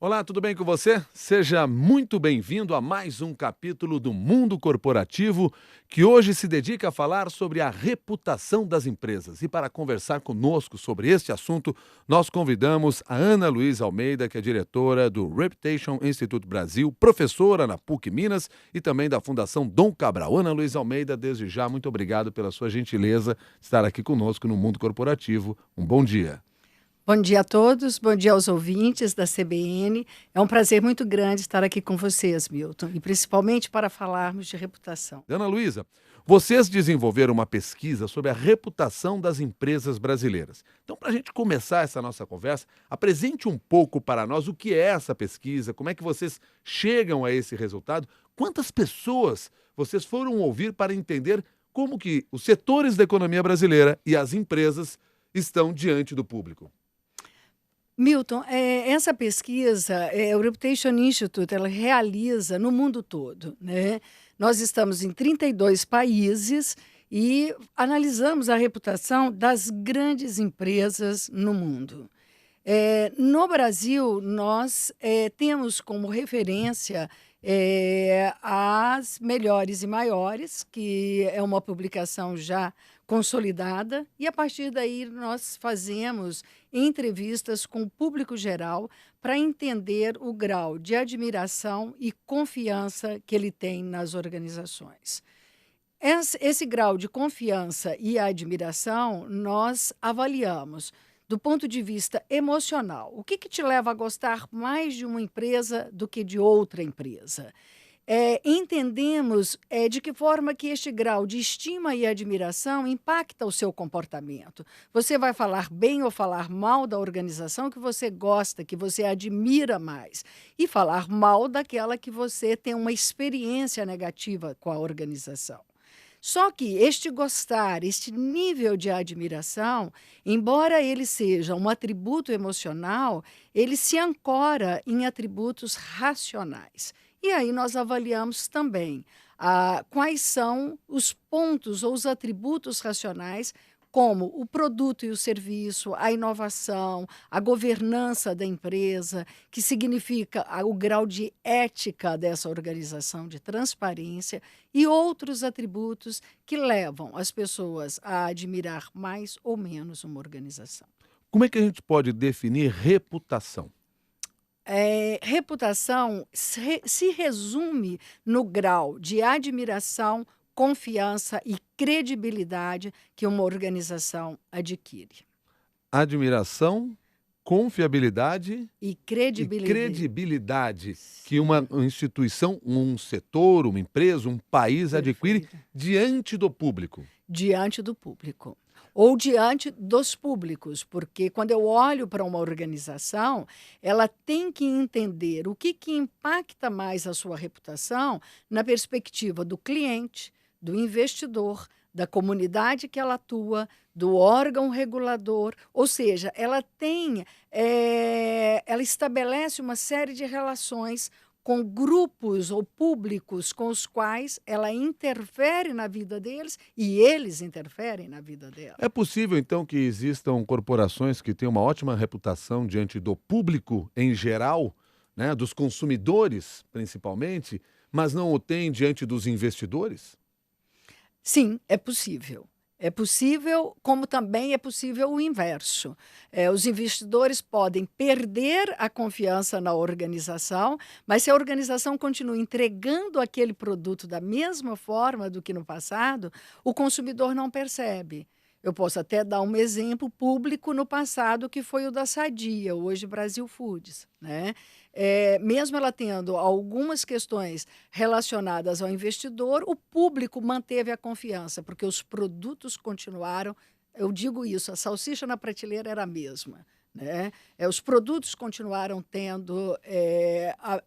Olá, tudo bem com você? Seja muito bem-vindo a mais um capítulo do Mundo Corporativo, que hoje se dedica a falar sobre a reputação das empresas. E para conversar conosco sobre este assunto, nós convidamos a Ana Luísa Almeida, que é diretora do Reputation Institute Brasil, professora na PUC Minas e também da Fundação Dom Cabral. Ana Luísa Almeida, desde já, muito obrigado pela sua gentileza de estar aqui conosco no Mundo Corporativo. Um bom dia. Bom dia a todos, bom dia aos ouvintes da CBN. É um prazer muito grande estar aqui com vocês, Milton, e principalmente para falarmos de reputação. Ana Luísa, vocês desenvolveram uma pesquisa sobre a reputação das empresas brasileiras. Então, para a gente começar essa nossa conversa, apresente um pouco para nós o que é essa pesquisa, como é que vocês chegam a esse resultado, quantas pessoas vocês foram ouvir para entender como que os setores da economia brasileira e as empresas estão diante do público. Milton, essa pesquisa, o Reputation Institute, ela realiza no mundo todo, né? Nós estamos em 32 países e analisamos a reputação das grandes empresas no mundo. No Brasil, nós temos como referência as melhores e maiores, que é uma publicação já consolidada, e a partir daí nós fazemos entrevistas com o público geral para entender o grau de admiração e confiança que ele tem nas organizações. Esse grau de confiança e admiração nós avaliamos do ponto de vista emocional. O que te leva a gostar mais de uma empresa do que de outra empresa? Entendemos de que forma que este grau de estima e admiração impacta o seu comportamento. Você vai falar bem ou falar mal da organização que você gosta, que você admira mais, e falar mal daquela que você tem uma experiência negativa com a organização. Só que este gostar, este nível de admiração, embora ele seja um atributo emocional, ele se ancora em atributos racionais. E aí nós avaliamos também quais são os pontos ou os atributos racionais, como o produto e o serviço, a inovação, a governança da empresa, que significa o grau de ética dessa organização, de transparência, e outros atributos que levam as pessoas a admirar mais ou menos uma organização. Como é que a gente pode definir reputação? Reputação se resume no grau de admiração, confiança e credibilidade que uma organização adquire. Admiração, confiabilidade E e credibilidade. credibilidade que uma instituição, um setor, uma empresa, um país adquire Perfeito. diante do público. Diante do público. Ou diante dos públicos, porque quando eu olho para uma organização, ela tem que entender o que impacta mais a sua reputação na perspectiva do cliente, do investidor, da comunidade que ela atua, do órgão regulador, ou seja, ela estabelece uma série de relações com grupos ou públicos com os quais ela interfere na vida deles e eles interferem na vida dela. É possível, então, que existam corporações que têm uma ótima reputação diante do público em geral, né, dos consumidores, principalmente, mas não o têm diante dos investidores? Sim, é possível. É possível, como também é possível o inverso. Os investidores podem perder a confiança na organização, mas se a organização continua entregando aquele produto da mesma forma do que no passado, o consumidor não percebe. Eu posso até dar um exemplo público no passado, que foi o da Sadia, hoje Brasil Foods, né? Mesmo ela tendo algumas questões relacionadas ao investidor, o público manteve a confiança, porque os produtos continuaram, eu digo isso, a salsicha na prateleira era a mesma, né? Os produtos continuaram tendo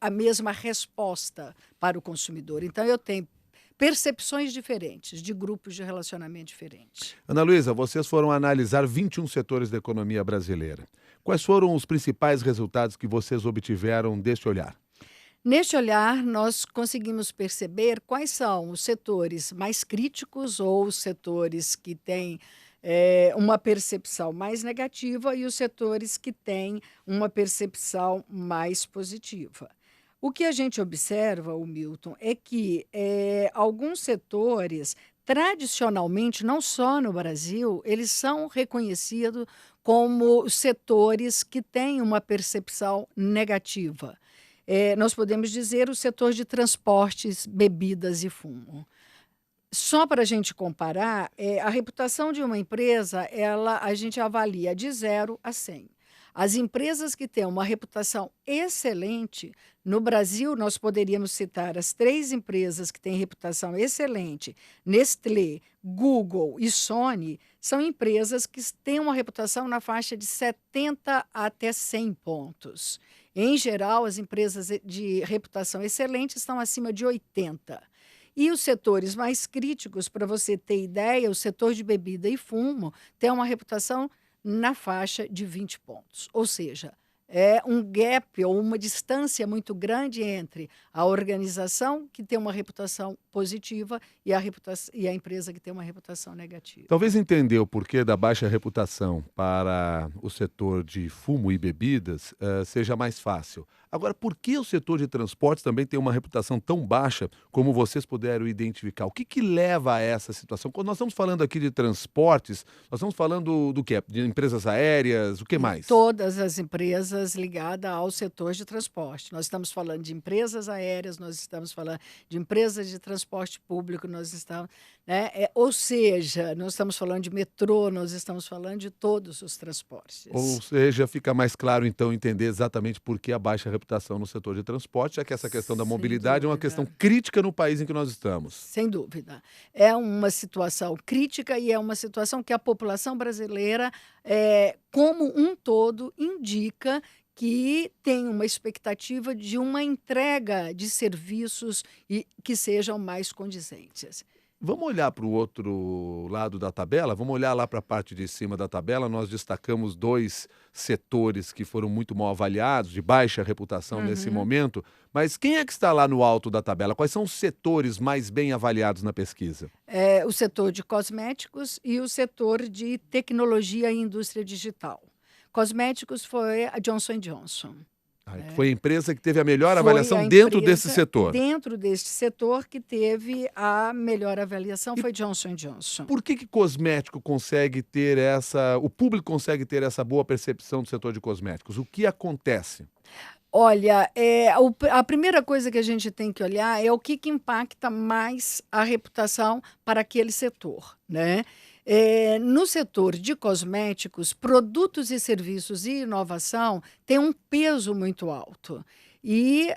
a mesma resposta para o consumidor. Então, eu tenho percepções diferentes, de grupos de relacionamento diferentes. Ana Luísa, vocês foram analisar 21 setores da economia brasileira. Quais foram os principais resultados que vocês obtiveram deste olhar? Neste olhar, nós conseguimos perceber quais são os setores mais críticos ou os setores que têm uma percepção mais negativa e os setores que têm uma percepção mais positiva. O que a gente observa, o Milton, é que alguns setores, tradicionalmente, não só no Brasil, eles são reconhecidos como setores que têm uma percepção negativa. Nós podemos dizer o setor de transportes, bebidas e fumo. Só para a gente comparar, a reputação de uma empresa, a gente avalia de 0 a 100. As empresas que têm uma reputação excelente, no Brasil nós poderíamos citar as 3 empresas que têm reputação excelente, Nestlé, Google e Sony, são empresas que têm uma reputação na faixa de 70 até 100 pontos. Em geral, as empresas de reputação excelente estão acima de 80. E os setores mais críticos, para você ter ideia, o setor de bebida e fumo tem uma reputação na faixa de 20 pontos. Ou seja, é um gap ou uma distância muito grande entre a organização que tem uma reputação positiva e a empresa que tem uma reputação negativa. Talvez entender o porquê da baixa reputação para o setor de fumo e bebidas seja mais fácil. Agora, por que o setor de transportes também tem uma reputação tão baixa, como vocês puderam identificar? O que leva a essa situação? Quando nós estamos falando aqui de transportes, nós estamos falando do quê? De empresas aéreas, o que mais? Todas as empresas ligadas ao setor de transporte. Nós estamos falando de empresas aéreas, nós estamos falando de empresas de transporte público, nós estamos, né? Ou seja, nós estamos falando de metrô, nós estamos falando de todos os transportes. Ou seja, fica mais claro, então, entender exatamente por que a baixa reputação no setor de transporte, já que essa questão da Sem mobilidade é uma dúvida. questão crítica no país em que nós estamos. Sem dúvida. É uma situação crítica e é uma situação que a população brasileira, como um todo, indica que tem uma expectativa de uma entrega de serviços que sejam mais condizentes. Vamos olhar para o outro lado da tabela? Vamos olhar lá para a parte de cima da tabela. Nós destacamos 2 setores que foram muito mal avaliados, de baixa reputação nesse Uhum. momento. Mas quem é que está lá no alto da tabela? Quais são os setores mais bem avaliados na pesquisa? O setor de cosméticos e o setor de tecnologia e indústria digital. Cosméticos foi a Johnson & Johnson. Foi a empresa que teve a melhor Foi avaliação a dentro desse empresa setor. dentro deste setor que teve a melhor avaliação, foi Johnson & Johnson. Por que cosmético consegue ter o público consegue ter essa boa percepção do setor de cosméticos? O que acontece? Olha, a primeira coisa que a gente tem que olhar é o que impacta mais a reputação para aquele setor, né? No setor de cosméticos, produtos e serviços e inovação têm um peso muito alto. E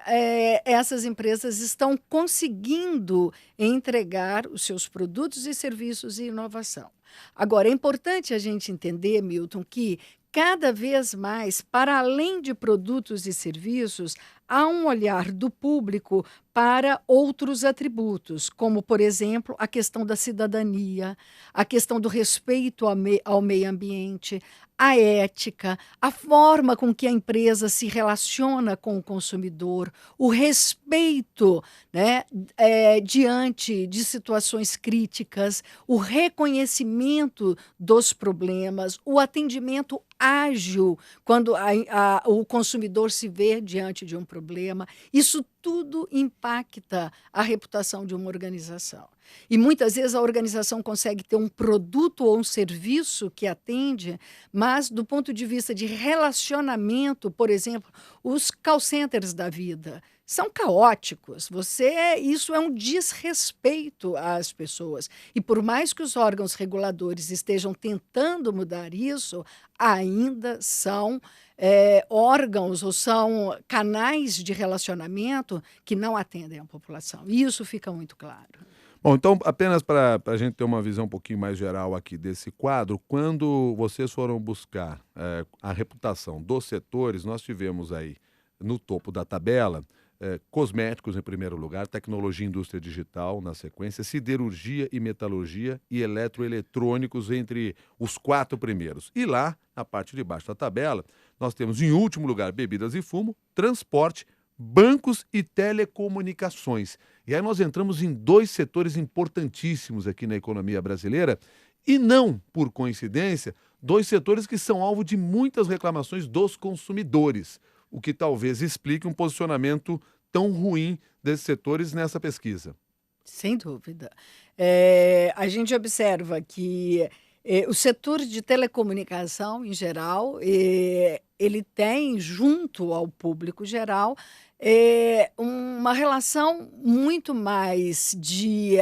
essas empresas estão conseguindo entregar os seus produtos e serviços e inovação. Agora, é importante a gente entender, Milton, que cada vez mais, para além de produtos e serviços, há um olhar do público para outros atributos, como, por exemplo, a questão da cidadania, a questão do respeito ao meio ambiente, a ética, a forma com que a empresa se relaciona com o consumidor, o respeito, né, diante de situações críticas, o reconhecimento dos problemas, o atendimento ágil quando o consumidor se vê diante de um problema. Isso tudo impacta a reputação de uma organização. E muitas vezes a organização consegue ter um produto ou um serviço que atende, mas do ponto de vista de relacionamento, por exemplo, os call centers da vida são caóticos. Isso é um desrespeito às pessoas. E por mais que os órgãos reguladores estejam tentando mudar isso, ainda são órgãos ou são canais de relacionamento que não atendem a população. E isso fica muito claro. Bom, então, apenas para a gente ter uma visão um pouquinho mais geral aqui desse quadro, quando vocês foram buscar a reputação dos setores, nós tivemos aí no topo da tabela cosméticos em primeiro lugar, tecnologia e indústria digital na sequência, siderurgia e metalurgia e eletroeletrônicos entre os 4 primeiros. E lá, na parte de baixo da tabela, nós temos em último lugar bebidas e fumo, transporte, bancos e telecomunicações. E aí nós entramos em 2 setores importantíssimos aqui na economia brasileira E não, por coincidência, dois setores que são alvo de muitas reclamações dos consumidores, o que talvez explique um posicionamento tão ruim desses setores nessa pesquisa. Sem dúvida. A gente observa que o setor de telecomunicação, em geral, ele tem, junto ao público geral, uma relação muito mais de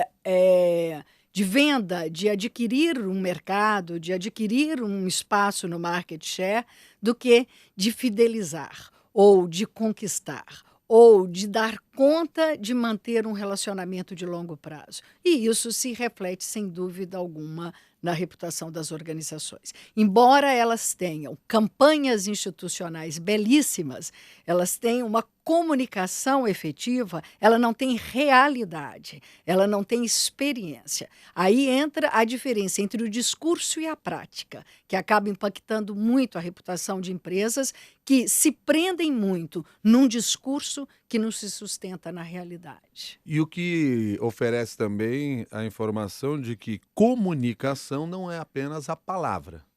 venda, de adquirir um mercado, de adquirir um espaço no market share, do que de fidelizar ou de conquistar ou de dar conta de manter um relacionamento de longo prazo. E isso se reflete, sem dúvida alguma, na reputação das organizações. Embora elas tenham campanhas institucionais belíssimas, elas têm uma comunicação efetiva, ela não tem realidade, ela não tem experiência. Aí entra a diferença entre o discurso e a prática, que acaba impactando muito a reputação de empresas que se prendem muito num discurso que não se sustenta na realidade. E o que oferece também a informação de que comunicação não é apenas a palavra.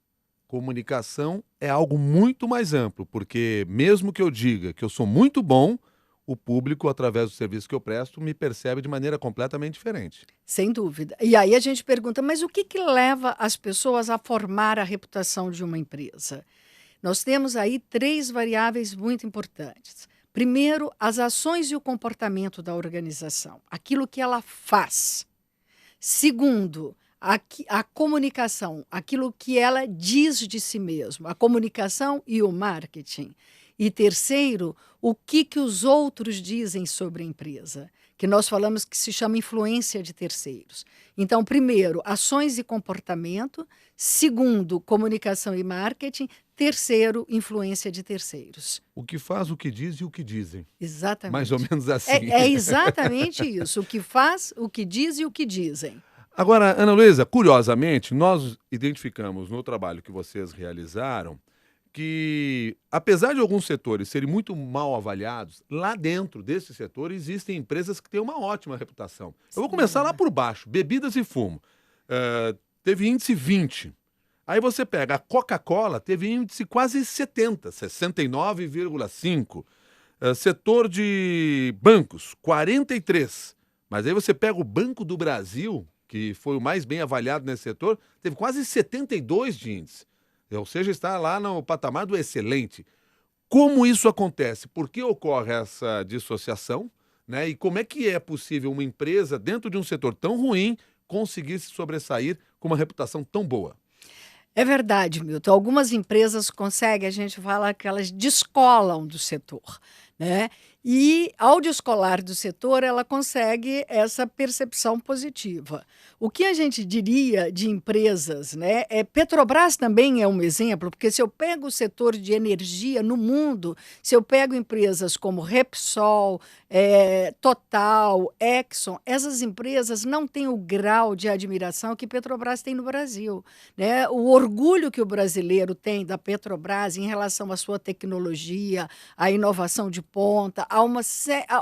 Comunicação é algo muito mais amplo, porque mesmo que eu diga que eu sou muito bom, o público, através do serviço que eu presto, me percebe de maneira completamente diferente. Sem dúvida. E aí a gente pergunta, mas o que leva as pessoas a formar a reputação de uma empresa? Nós temos aí 3 variáveis muito importantes. Primeiro, as ações e o comportamento da organização, aquilo que ela faz. Segundo, a comunicação, aquilo que ela diz de si mesma, a comunicação e o marketing. E terceiro, o que os outros dizem sobre a empresa, que nós falamos que se chama influência de terceiros. Então, primeiro, ações e comportamento. Segundo, comunicação e marketing. Terceiro, influência de terceiros. O que faz, o que diz e o que dizem. Exatamente. Mais ou menos assim. É exatamente isso. O que faz, o que diz e o que dizem. Agora, Ana Luísa, curiosamente, nós identificamos no trabalho que vocês realizaram que, apesar de alguns setores serem muito mal avaliados, lá dentro desse setor existem empresas que têm uma ótima reputação. Eu vou começar lá por baixo, bebidas e fumo. Teve índice 20. Aí você pega a Coca-Cola, teve índice quase 70, 69,5. Setor de bancos, 43. Mas aí você pega o Banco do Brasil, que foi o mais bem avaliado nesse setor, teve quase 72 de índice. Ou seja, está lá no patamar do excelente. Como isso acontece? Por que ocorre essa dissociação? Né? E como é que é possível uma empresa, dentro de um setor tão ruim, conseguir se sobressair com uma reputação tão boa? É verdade, Milton. Algumas empresas conseguem, a gente fala que elas descolam do setor, né? E, ao descolar do setor, ela consegue essa percepção positiva. O que a gente diria de empresas, né? Petrobras também é um exemplo, porque se eu pego o setor de energia no mundo, se eu pego empresas como Repsol, Total, Exxon, essas empresas não têm o grau de admiração que Petrobras tem no Brasil, né? O orgulho que o brasileiro tem da Petrobras em relação à sua tecnologia, à inovação de ponta,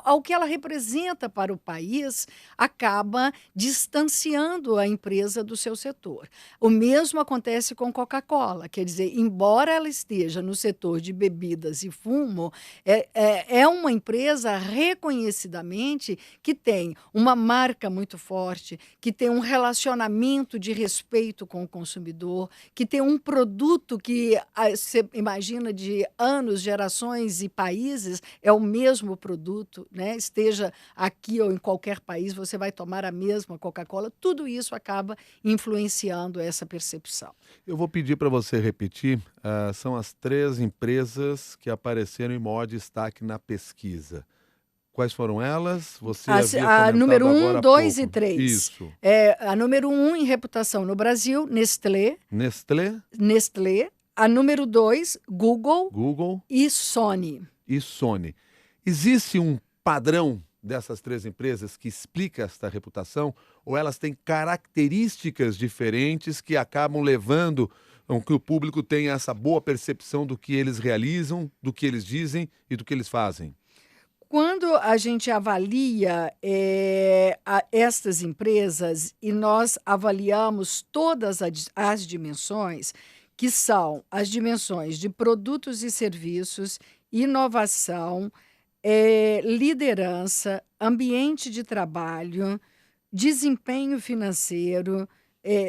ao que ela representa para o país, acaba distanciando a empresa do seu setor. O mesmo acontece com Coca-Cola, quer dizer, embora ela esteja no setor de bebidas e fumo, é uma empresa reconhecidamente que tem uma marca muito forte, que tem um relacionamento de respeito com o consumidor, que tem um produto que você imagina de anos, gerações e países, é o mesmo produto, né? Esteja aqui ou em qualquer país, você vai tomar a mesma Coca-Cola. Tudo isso acaba influenciando essa percepção. Eu vou pedir para você repetir, são as 3 empresas que apareceram em maior destaque na pesquisa. Quais foram elas? Você havia A comentado número 1, agora há 2 e pouco. 3. Isso. A número 1 em reputação no Brasil, Nestlé. Nestlé, A número 2, Google e Sony. e Sony. Existe um padrão dessas 3 empresas que explica esta reputação? Ou elas têm características diferentes que acabam levando a que o público tenha essa boa percepção do que eles realizam, do que eles dizem e do que eles fazem? Quando a gente avalia estas empresas e nós avaliamos todas as dimensões, que são as dimensões de produtos e serviços, inovação, liderança, ambiente de trabalho, desempenho financeiro,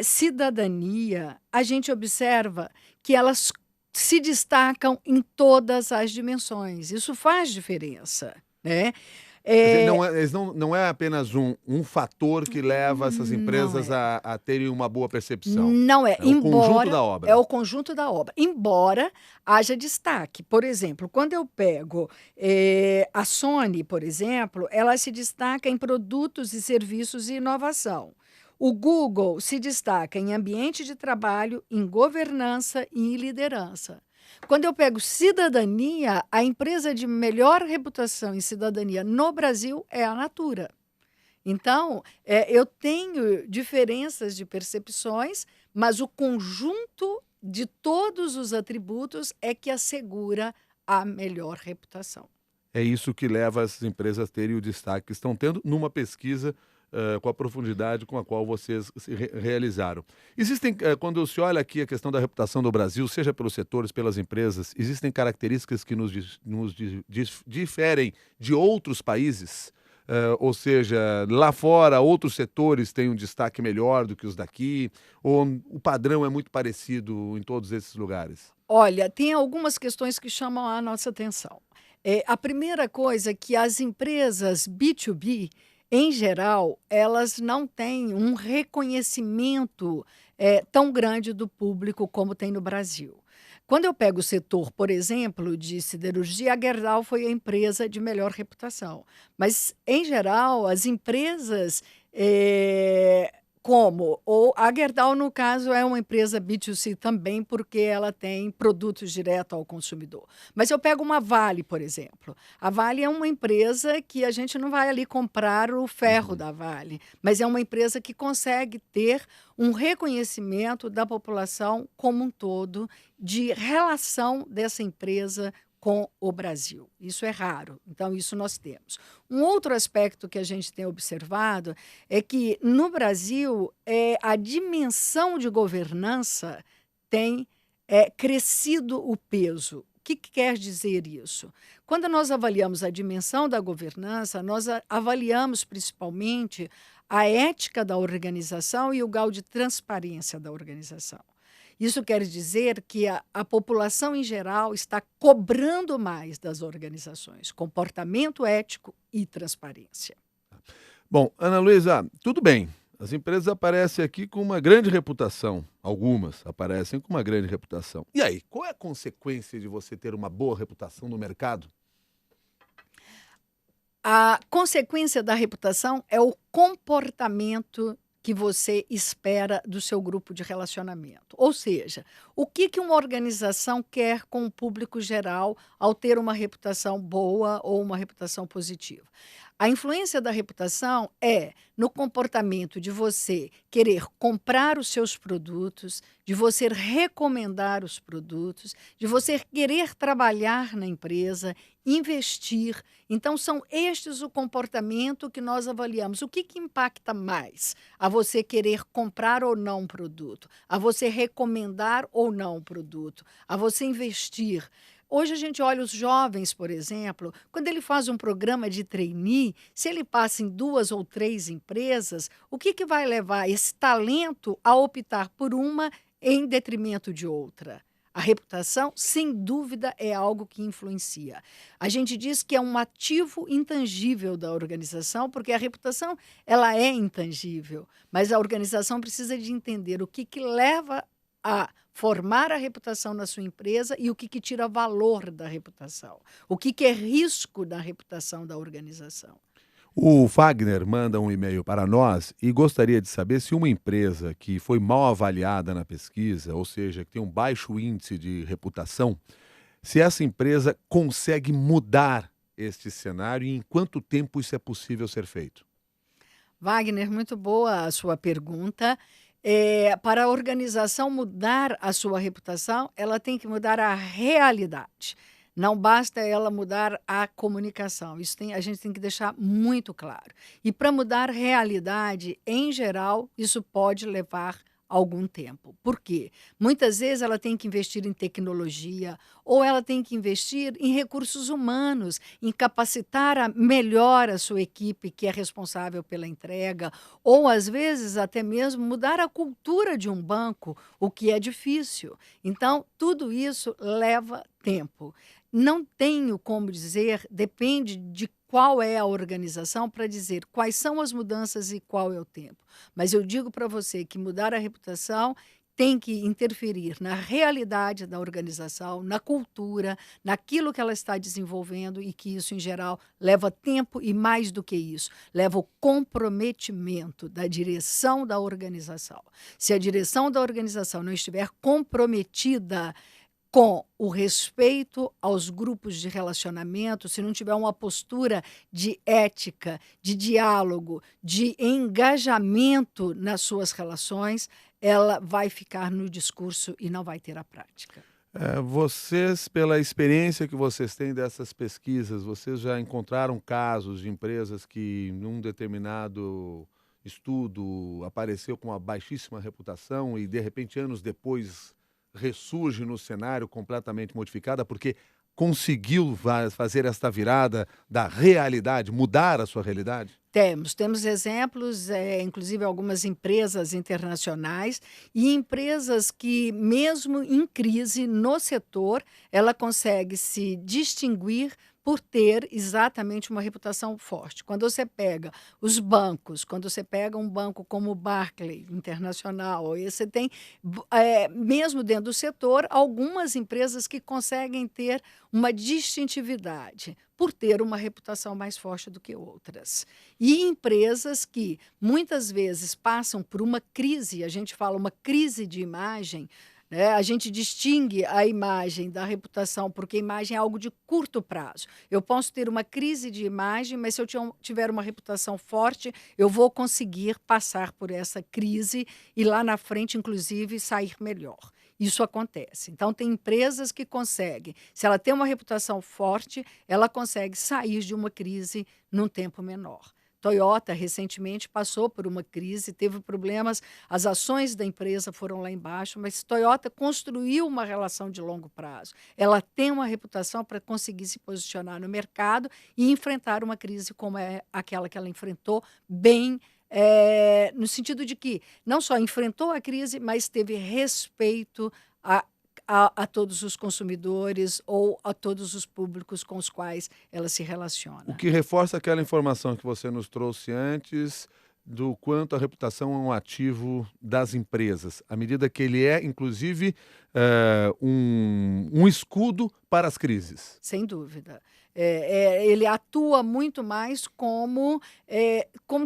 cidadania, a gente observa que elas se destacam em todas as dimensões. Isso faz diferença, né? Quer dizer, É, não é apenas um fator que leva essas não empresas é. a terem uma boa percepção. Não é, É o conjunto da é obra. o conjunto da obra, embora haja destaque. Por exemplo, quando eu pego a Sony, por exemplo, ela se destaca em produtos e serviços e inovação. O Google se destaca em ambiente de trabalho, em governança e em liderança. Quando eu pego cidadania, a empresa de melhor reputação em cidadania no Brasil é a Natura. Então, eu tenho diferenças de percepções, mas o conjunto de todos os atributos é que assegura a melhor reputação. É isso que leva essas empresas a terem o destaque que estão tendo numa pesquisa com a profundidade com a qual vocês realizaram. Existem, quando se olha aqui a questão da reputação do Brasil, seja pelos setores, pelas empresas, existem características que diferem de outros países? Ou seja, lá fora outros setores têm um destaque melhor do que os daqui, ou o padrão é muito parecido em todos esses lugares? Olha, tem algumas questões que chamam a nossa atenção. A primeira coisa é que as empresas B2B, em geral, elas não têm um reconhecimento tão grande do público como tem no Brasil. Quando eu pego o setor, por exemplo, de siderurgia, a Gerdau foi a empresa de melhor reputação. Mas, em geral, as empresas ou a Gerdau, no caso, é uma empresa B2C também, porque ela tem produtos direto ao consumidor. Mas eu pego uma Vale, por exemplo. A Vale é uma empresa que a gente não vai ali comprar o ferro da Vale, mas é uma empresa que consegue ter um reconhecimento da população como um todo de relação dessa empresa com o Brasil. Isso é raro, então isso nós temos. Um outro aspecto que a gente tem observado é que no Brasil a dimensão de governança tem crescido o peso. O que quer dizer isso? Quando nós avaliamos a dimensão da governança, nós avaliamos principalmente a ética da organização e o grau de transparência da organização. Isso quer dizer que a população em geral está cobrando mais das organizações, comportamento ético e transparência. Bom, Ana Luísa, tudo bem. As empresas aparecem aqui com uma grande reputação. Algumas aparecem com uma grande reputação. E aí, qual é a consequência de você ter uma boa reputação no mercado? A consequência da reputação é o comportamento que você espera do seu grupo de relacionamento. Ou seja, o que uma organização quer com o público geral ao ter uma reputação boa ou uma reputação positiva? A influência da reputação é no comportamento de você querer comprar os seus produtos, de você recomendar os produtos, de você querer trabalhar na empresa, investir. Então, são estes o comportamento que nós avaliamos. O que impacta mais? A você querer comprar ou não um produto? A você recomendar ou não um produto? A você investir? Hoje a gente olha os jovens, por exemplo, quando ele faz um programa de trainee, se ele passa em 2 ou 3 empresas, o que vai levar esse talento a optar por uma em detrimento de outra? A reputação, sem dúvida, é algo que influencia. A gente diz que é um ativo intangível da organização, porque a reputação ela é intangível, mas a organização precisa de entender o que leva a formar a reputação na sua empresa e o que tira valor da reputação, o que é risco da reputação da organização. O Fagner manda um e-mail para nós e gostaria de saber se uma empresa que foi mal avaliada na pesquisa, ou seja, que tem um baixo índice de reputação, se essa empresa consegue mudar este cenário e em quanto tempo isso é possível ser feito. Wagner, muito boa a sua pergunta. Para a organização mudar a sua reputação, ela tem que mudar a realidade. Não basta ela mudar a comunicação, a gente tem que deixar muito claro. E para mudar realidade, em geral, isso pode levar algum tempo. Por quê? Muitas vezes ela tem que investir em tecnologia ou ela tem que investir em recursos humanos, em capacitar melhor a sua equipe que é responsável pela entrega, ou às vezes até mesmo mudar a cultura de um banco, o que é difícil. Então, tudo isso leva tempo. Não tenho como dizer, depende de qual é a organização para dizer quais são as mudanças e qual é o tempo. Mas eu digo para você que mudar a reputação tem que interferir na realidade da organização, na cultura, naquilo que ela está desenvolvendo e que isso, em geral, leva tempo e, mais do que isso, leva o comprometimento da direção da organização. Se a direção da organização não estiver comprometida com o respeito aos grupos de relacionamento, se não tiver uma postura de ética, de diálogo, de engajamento nas suas relações, ela vai ficar no discurso e não vai ter a prática. Vocês, pela experiência que vocês têm dessas pesquisas, vocês já encontraram casos de empresas que, num determinado estudo, apareceu com uma baixíssima reputação e, de repente, anos depois, ressurge no cenário completamente modificada porque conseguiu fazer esta virada da realidade, mudar a sua realidade? Temos exemplos, inclusive algumas empresas internacionais e empresas que, mesmo em crise no setor, ela consegue se distinguir por ter exatamente uma reputação forte. Quando você pega os bancos, quando você pega um banco como o Barclays Internacional, aí você tem, mesmo dentro do setor, algumas empresas que conseguem ter uma distintividade por ter uma reputação mais forte do que outras. E empresas que muitas vezes passam por uma crise, a gente fala uma crise de imagem, né? A gente distingue a imagem da reputação, porque a imagem é algo de curto prazo. Eu posso ter uma crise de imagem, mas se eu tiver uma reputação forte, eu vou conseguir passar por essa crise e lá na frente, inclusive, sair melhor. Isso acontece. Então, tem empresas que conseguem, se ela tem uma reputação forte, ela consegue sair de uma crise num tempo menor. Toyota, recentemente, passou por uma crise, teve problemas, as ações da empresa foram lá embaixo, mas Toyota construiu uma relação de longo prazo. Ela tem uma reputação para conseguir se posicionar no mercado e enfrentar uma crise como é aquela que ela enfrentou bem, no sentido de que não só enfrentou a crise, mas teve respeito a todos os consumidores ou a todos os públicos com os quais ela se O relaciona. que reforça aquela informação que você nos trouxe antes do quanto a reputação é um ativo das empresas, à medida que ele é, inclusive, um escudo para as crises. Sem dúvida. Ele atua muito mais como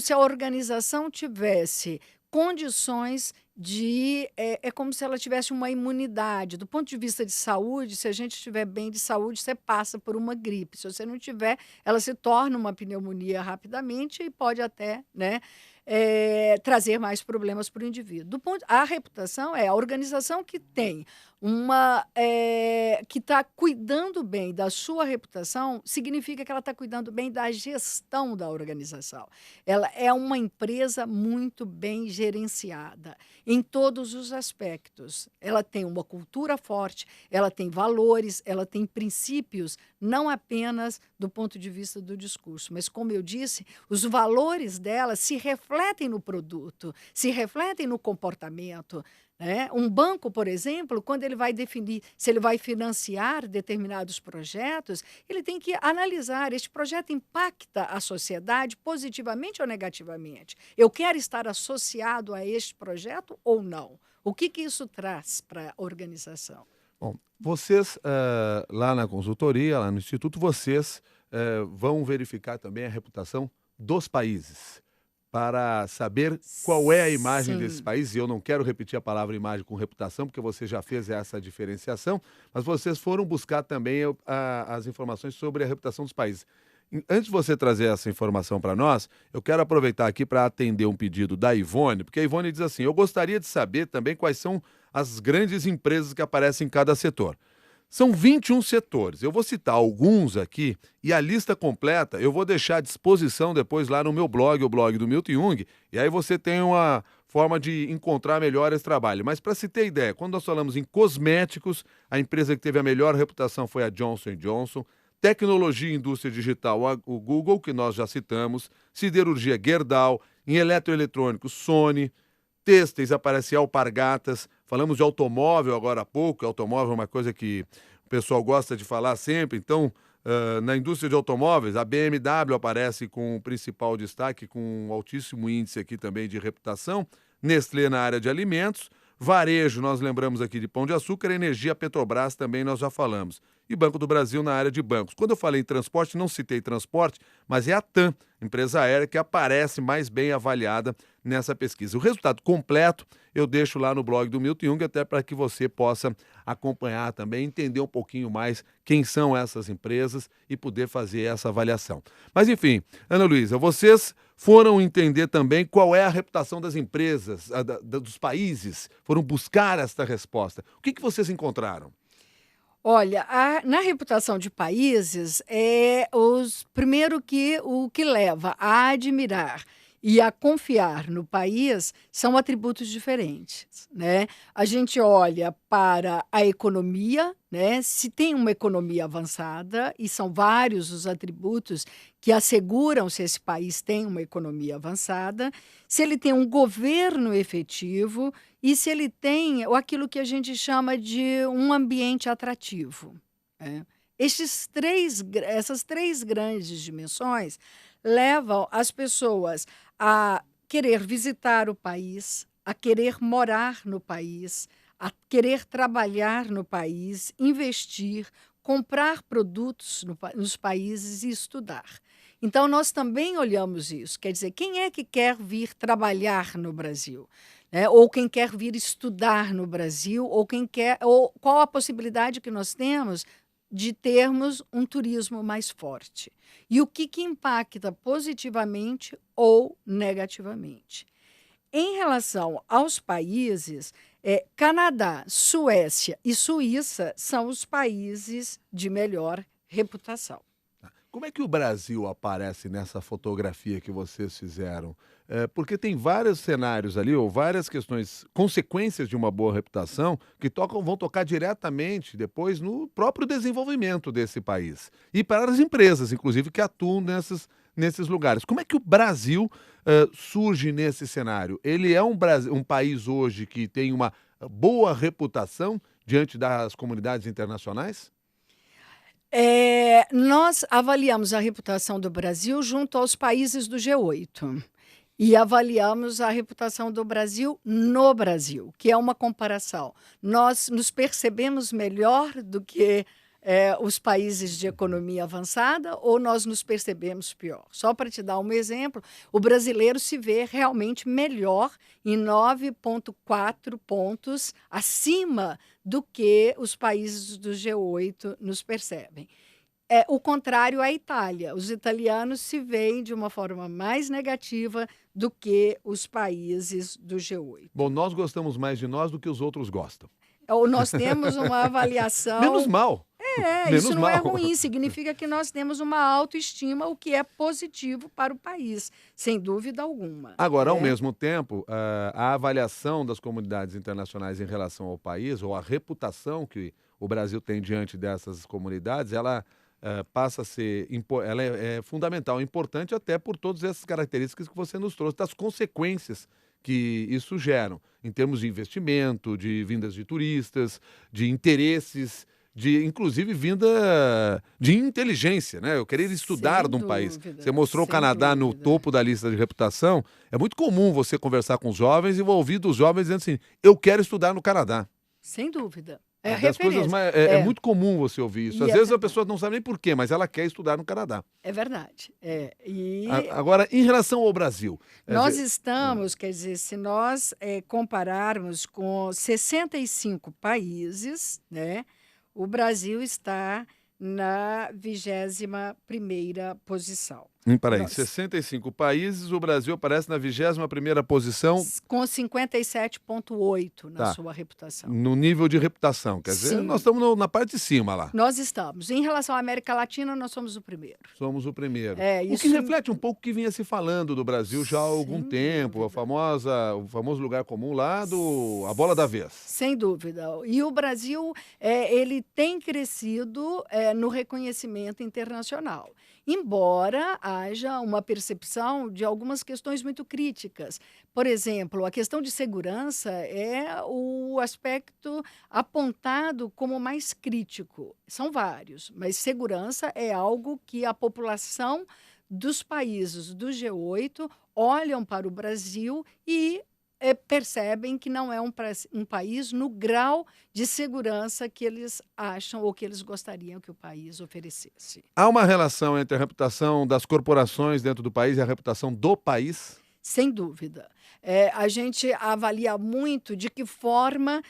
se a organização tivesse condições de. É como se ela tivesse uma imunidade. Do ponto de vista de saúde, se a gente estiver bem de saúde, você passa por uma gripe. Se você não tiver, ela se torna uma pneumonia rapidamente e pode até, né, trazer mais problemas para o indivíduo. A reputação é a organização que tem que está cuidando bem da sua reputação, significa que ela está cuidando bem da gestão da organização. Ela é uma empresa muito bem gerenciada em todos os aspectos. Ela tem uma cultura forte, ela tem valores, ela tem princípios, não apenas do ponto de vista do discurso, mas, como eu disse, os valores dela se refletem no produto, se refletem no comportamento, né? Um banco, por exemplo, quando ele vai definir se ele vai financiar determinados projetos, ele tem que analisar: este projeto impacta a sociedade positivamente ou negativamente? Eu quero estar associado a este projeto ou não? O que isso traz para a organização? Bom, vocês, lá na consultoria, lá no Instituto, vocês vão verificar também a reputação dos países, para saber qual é a imagem desses Sim. países. E eu não quero repetir a palavra imagem com reputação, porque você já fez essa diferenciação, mas vocês foram buscar também as informações sobre a reputação dos países. Antes de você trazer essa informação para nós, eu quero aproveitar aqui para atender um pedido da Ivone, porque a Ivone diz assim: eu gostaria de saber também quais são as grandes empresas que aparecem em cada setor. São 21 setores. Eu vou citar alguns aqui e a lista completa eu vou deixar à disposição depois lá no meu blog, o blog do Milton Jung, e aí você tem uma forma de encontrar melhor esse trabalho. Mas para se ter ideia, quando nós falamos em cosméticos, a empresa que teve a melhor reputação foi a Johnson Johnson. Tecnologia e indústria digital, o Google, que nós já citamos. Siderurgia, Gerdau. Em eletroeletrônicos, Sony. Têxteis, aparece Alpargatas. Falamos de automóvel agora há pouco. Automóvel é uma coisa que o pessoal gosta de falar sempre. Então, na indústria de automóveis, a BMW aparece com o principal destaque, com um altíssimo índice aqui também de reputação. Nestlé na área de alimentos. Varejo, nós lembramos aqui de Pão de Açúcar. Energia, Petrobras também nós já falamos. E Banco do Brasil na área de bancos. Quando eu falei em transporte, não citei transporte, mas é a TAM, empresa aérea, que aparece mais bem avaliada nessa pesquisa. O resultado completo eu deixo lá no blog do Milton Jung, até para que você possa acompanhar também, entender um pouquinho mais quem são essas empresas e poder fazer essa avaliação. Mas enfim, Ana Luísa, vocês foram entender também qual é a reputação das empresas, dos países, foram buscar esta resposta. O que vocês encontraram? Olha, na reputação de países, primeiro que o que leva a admirar e a confiar no país são atributos diferentes, né? A gente olha para a economia, né? Se tem uma economia avançada, e são vários os atributos que asseguram se esse país tem uma economia avançada, se ele tem um governo efetivo e se ele tem aquilo que a gente chama de um ambiente atrativo, né? Essas três grandes dimensões levam as pessoas a querer visitar o país, a querer morar no país, a querer trabalhar no país, investir, comprar produtos nos países e estudar. Então, nós também olhamos isso. Quer dizer, quem é que quer vir trabalhar no Brasil? Né? Ou quem quer vir estudar no Brasil, ou qual a possibilidade que nós temos de termos um turismo mais forte. E o que impacta positivamente ou negativamente. Em relação aos países, Canadá, Suécia e Suíça são os países de melhor reputação. Como é que o Brasil aparece nessa fotografia que vocês fizeram? Porque tem vários cenários ali, ou várias questões, consequências de uma boa reputação, que vão tocar diretamente depois no próprio desenvolvimento desse país. E para as empresas, inclusive, que atuam nesses lugares. Como é que o Brasil surge nesse cenário? Ele é um país hoje que tem uma boa reputação diante das comunidades internacionais? Nós avaliamos a reputação do Brasil junto aos países do G8 e avaliamos a reputação do Brasil no Brasil, que é uma comparação. Nós nos percebemos melhor do que os países de economia avançada ou nós nos percebemos pior? Só para te dar um exemplo, o brasileiro se vê realmente melhor em 9,4 pontos acima do que os países do G8 nos percebem. O contrário à Itália. Os italianos se veem de uma forma mais negativa do que os países do G8. Bom, nós gostamos mais de nós do que os outros gostam. Nós temos uma avaliação... Menos mal. Isso não é ruim, significa que nós temos uma autoestima, o que é positivo para o país, sem dúvida alguma. Agora, ao mesmo tempo, a avaliação das comunidades internacionais em relação ao país, ou a reputação que o Brasil tem diante dessas comunidades, ela passa a ser, ela é fundamental, importante até por todas essas características que você nos trouxe, das consequências que isso gera, em termos de investimento, de vindas de turistas, de interesses, inclusive vinda de inteligência, né? Eu querer estudar num país. Você mostrou o Canadá no topo da lista de reputação. É muito comum você conversar com os jovens e ouvir dos jovens dizendo assim, eu quero estudar no Canadá. Sem dúvida. É muito comum você ouvir isso. Às vezes a pessoa não sabe nem por quê, mas ela quer estudar no Canadá. É verdade. Agora, em relação ao Brasil... Nós estamos, quer dizer, se nós compararmos com 65 países, né, o Brasil está na 21ª posição. Peraí, Nós, 65 países, o Brasil aparece na 21ª posição, com 57,8 na tá, sua reputação. no nível de reputação. Quer dizer, nós Sim, estamos na parte de cima lá. nós estamos. Em relação à América Latina, nós somos o primeiro. Somos o primeiro. É, O que isso, reflete um pouco o que vinha se falando do Brasil já há algum sem tempo, dúvida. o famoso lugar comum lá a bola da vez. Sem dúvida. E o Brasil, ele tem crescido no reconhecimento internacional, embora haja uma percepção de algumas questões muito críticas. Por exemplo, a questão de segurança é o aspecto apontado como mais crítico. São vários, mas segurança é algo que a população dos países do G8 olham para o Brasil e percebem que não é um país no grau de segurança que eles acham ou que eles gostariam que o país oferecesse. Há uma relação entre a reputação das corporações dentro do país e a reputação do país? Sem dúvida. A gente avalia muito de que forma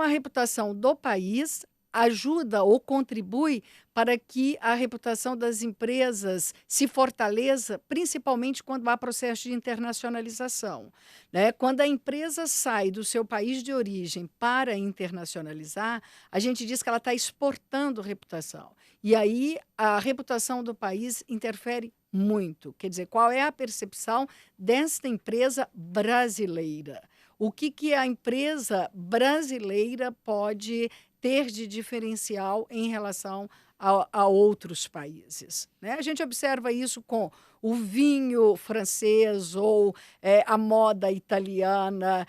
a reputação do país ajuda ou contribui para que a reputação das empresas se fortaleça, principalmente quando há processo de internacionalização, né? Quando a empresa sai do seu país de origem para internacionalizar, a gente diz que ela está exportando reputação. E aí a reputação do país interfere muito. Quer dizer, qual é a percepção desta empresa brasileira? O que a empresa brasileira pode ter de diferencial em relação a outros países, né? A gente observa isso com o vinho francês ou a moda italiana,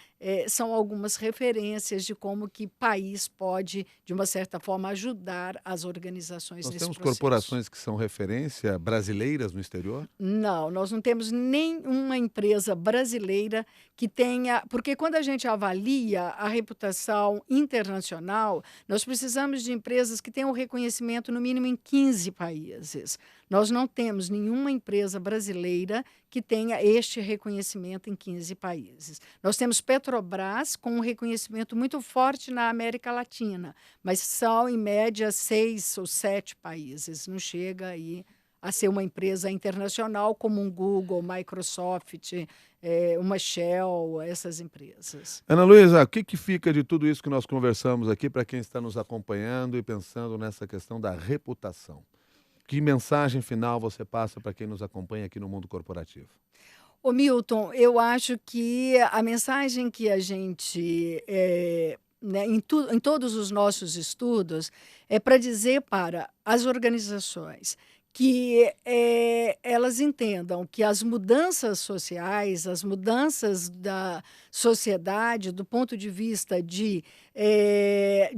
são algumas referências de como que país pode, de uma certa forma, ajudar as organizações Nós nesse temos processo. corporações que são referência brasileiras no exterior? Não, nós não temos nenhuma empresa brasileira que tenha. Porque quando a gente avalia a reputação internacional, nós precisamos de empresas que tenham reconhecimento no mínimo em 15 países. Nós não temos nenhuma empresa brasileira que tenha este reconhecimento em 15 países. Nós temos Petrobras com um reconhecimento muito forte na América Latina, mas são, em média, 6 ou 7 países. Não chega aí a ser uma empresa internacional como um Google, Microsoft, uma Shell, essas empresas. Ana Luísa, o que fica de tudo isso que nós conversamos aqui para quem está nos acompanhando e pensando nessa questão da reputação? Que mensagem final você passa para quem nos acompanha aqui no mundo corporativo? Ô Milton, eu acho que a mensagem que a gente, né, em todos os nossos estudos, é para dizer para as organizações que elas entendam que as mudanças sociais, as mudanças da sociedade, do ponto de vista de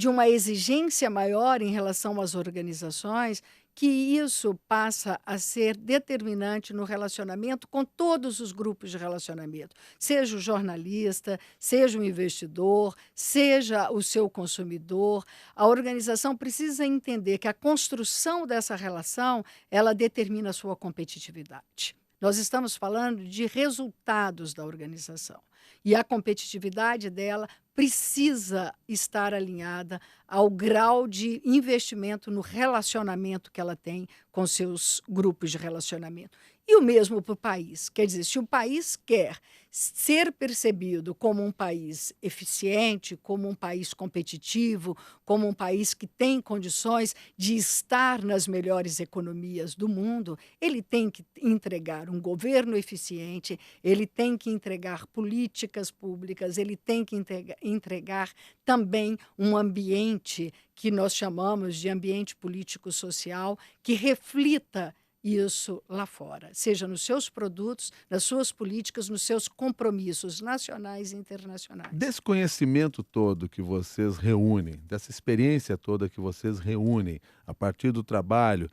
uma exigência maior em relação às organizações, que isso passa a ser determinante no relacionamento com todos os grupos de relacionamento, seja o jornalista, seja o investidor, seja o seu consumidor. A organização precisa entender que a construção dessa relação, ela determina a sua competitividade. Nós estamos falando de resultados da organização. E a competitividade dela precisa estar alinhada ao grau de investimento no relacionamento que ela tem com seus grupos de relacionamento. E o mesmo para o país. Quer dizer, se o país quer ser percebido como um país eficiente, como um país competitivo, como um país que tem condições de estar nas melhores economias do mundo, ele tem que entregar um governo eficiente, ele tem que entregar políticas públicas, ele tem que entregar também um ambiente que nós chamamos de ambiente político-social que reflita isso lá fora, seja nos seus produtos, nas suas políticas, nos seus compromissos nacionais e internacionais. Desse conhecimento todo que vocês reúnem, dessa experiência toda que vocês reúnem a partir do trabalho,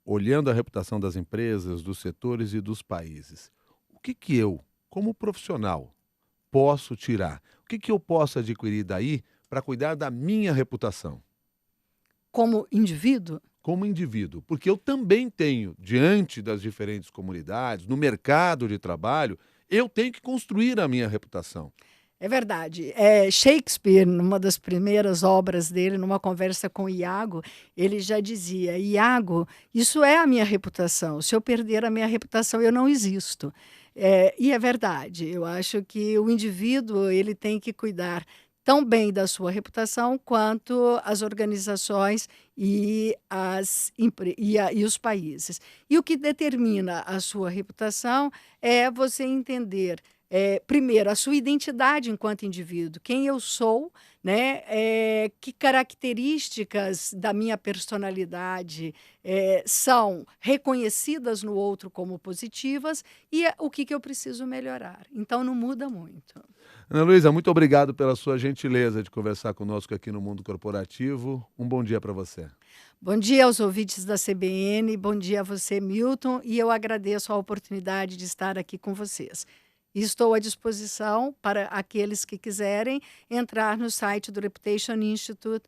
olhando a reputação das empresas, dos setores e dos países, o que eu, como profissional, posso tirar? O que eu posso adquirir daí para cuidar da minha reputação? Como indivíduo? Como indivíduo, porque eu também tenho, diante das diferentes comunidades, no mercado de trabalho, eu tenho que construir a minha reputação. É verdade. Shakespeare, numa das primeiras obras dele, numa conversa com Iago, ele já dizia: Iago, isso é a minha reputação. Se eu perder a minha reputação, eu não existo. E é verdade. Eu acho que o indivíduo ele tem que cuidar tão bem da sua reputação quanto as organizações e os países. E o que determina a sua reputação é você entender primeiro, a sua identidade enquanto indivíduo, quem eu sou, né? Que características da minha personalidade são reconhecidas no outro como positivas e o que eu preciso melhorar. Então, não muda muito. Ana Luísa, muito obrigado pela sua gentileza de conversar conosco aqui no Mundo Corporativo. Um bom dia para você. Bom dia aos ouvintes da CBN, bom dia a você, Milton, e eu agradeço a oportunidade de estar aqui com vocês. Estou à disposição para aqueles que quiserem entrar no site do Reputation Institute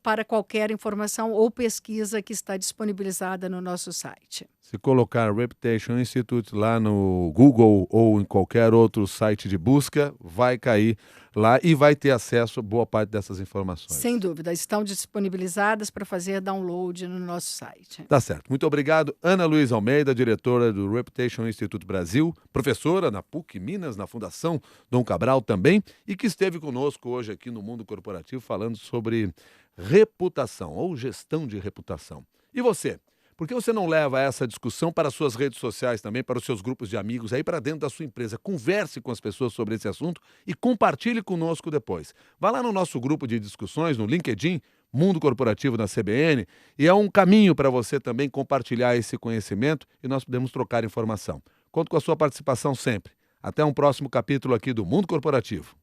para qualquer informação ou pesquisa que está disponibilizada no nosso site. Se colocar Reputation Institute lá no Google ou em qualquer outro site de busca, vai cair lá e vai ter acesso a boa parte dessas informações. Sem dúvida, estão disponibilizadas para fazer download no nosso site. Tá certo. Muito obrigado. Ana Luísa Almeida, diretora do Reputation Institute Brasil, professora na PUC Minas, na Fundação Dom Cabral também, e que esteve conosco hoje aqui no Mundo Corporativo falando sobre reputação ou gestão de reputação. E você? Por que você não leva essa discussão para as suas redes sociais também, para os seus grupos de amigos, aí para dentro da sua empresa? Converse com as pessoas sobre esse assunto e compartilhe conosco depois. Vá lá no nosso grupo de discussões, no LinkedIn, Mundo Corporativo na CBN, e é um caminho para você também compartilhar esse conhecimento e nós podemos trocar informação. Conto com a sua participação sempre. Até um próximo capítulo aqui do Mundo Corporativo.